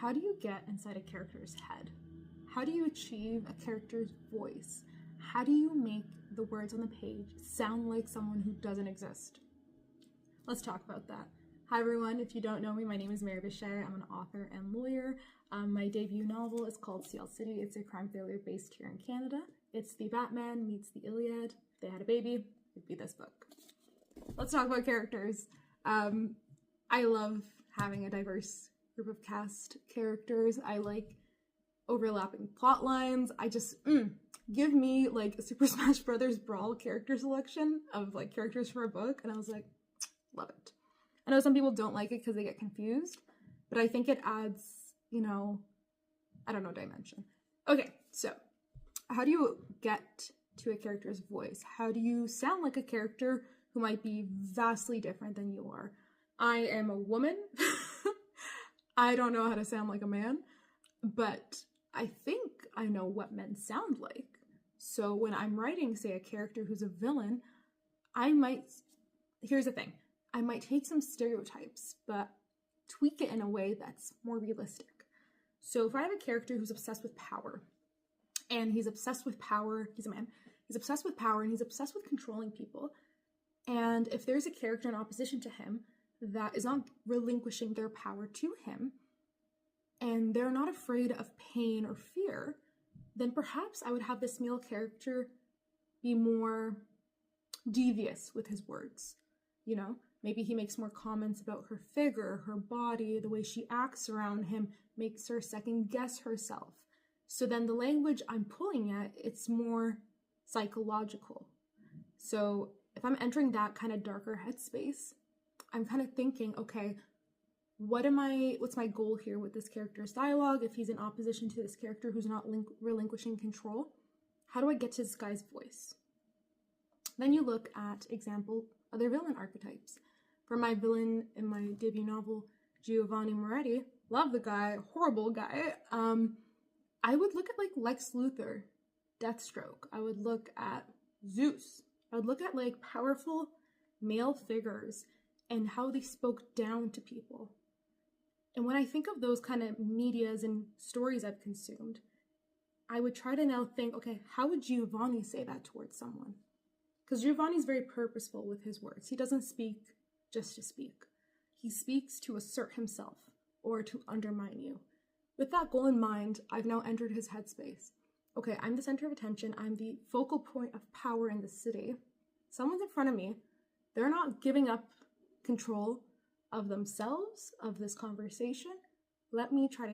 How do you get inside a character's head? How do you achieve a character's voice? How do you make the words on the page sound like someone who doesn't exist? Let's talk about that. Hi everyone, if you don't know me, my name is Mary Bichet. I'm an author and lawyer. My debut novel is called Ciel City. It's a crime thriller based here in Canada. It's the Batman meets the Iliad. If they had a baby, it'd be this book. Let's talk about characters. I love having a diverse group of cast characters. I like overlapping plot lines. I just, give me like a Super Smash Brothers Brawl character selection of like characters for a book, and I was like, love it. I know some people don't like it because they get confused, but I think it adds, dimension. Okay, so how do you get to a character's voice? How do you sound like a character who might be vastly different than you are? I am a woman. I don't know how to sound like a man, but I think I know what men sound like. So when I'm writing, say, a character who's a villain, here's the thing, I might take some stereotypes, but tweak it in a way that's more realistic. So if I have a character who's obsessed with power, and he's obsessed with power, he's a man, he's obsessed with power, and he's obsessed with controlling people, and if there's a character in opposition to him that is not relinquishing their power to him, and they're not afraid of pain or fear, then perhaps I would have this male character be more devious with his words. Maybe he makes more comments about her figure, her body, the way she acts around him, makes her second guess herself. So then the language I'm pulling at, it's more psychological. So if I'm entering that kind of darker headspace, I'm kind of thinking, okay, what's my goal here with this character's dialogue? If he's in opposition to this character who's not relinquishing control, how do I get to this guy's voice? Then you look at other villain archetypes. For my villain in my debut novel, Giovanni Moretti, love the guy, horrible guy. I would look at like Lex Luthor, Deathstroke. I would look at Zeus. I would look at like powerful male figures and how they spoke down to people. And when I think of those kind of medias and stories I've consumed, I would try to now think, okay, how would Giovanni say that towards someone? Because Giovanni's very purposeful with his words. He doesn't speak just to speak. He speaks to assert himself or to undermine you. With that goal in mind, I've now entered his headspace. Okay, I'm the center of attention. I'm the focal point of power in the city. Someone's in front of me. They're not giving up control of themselves, of this conversation. Let me try to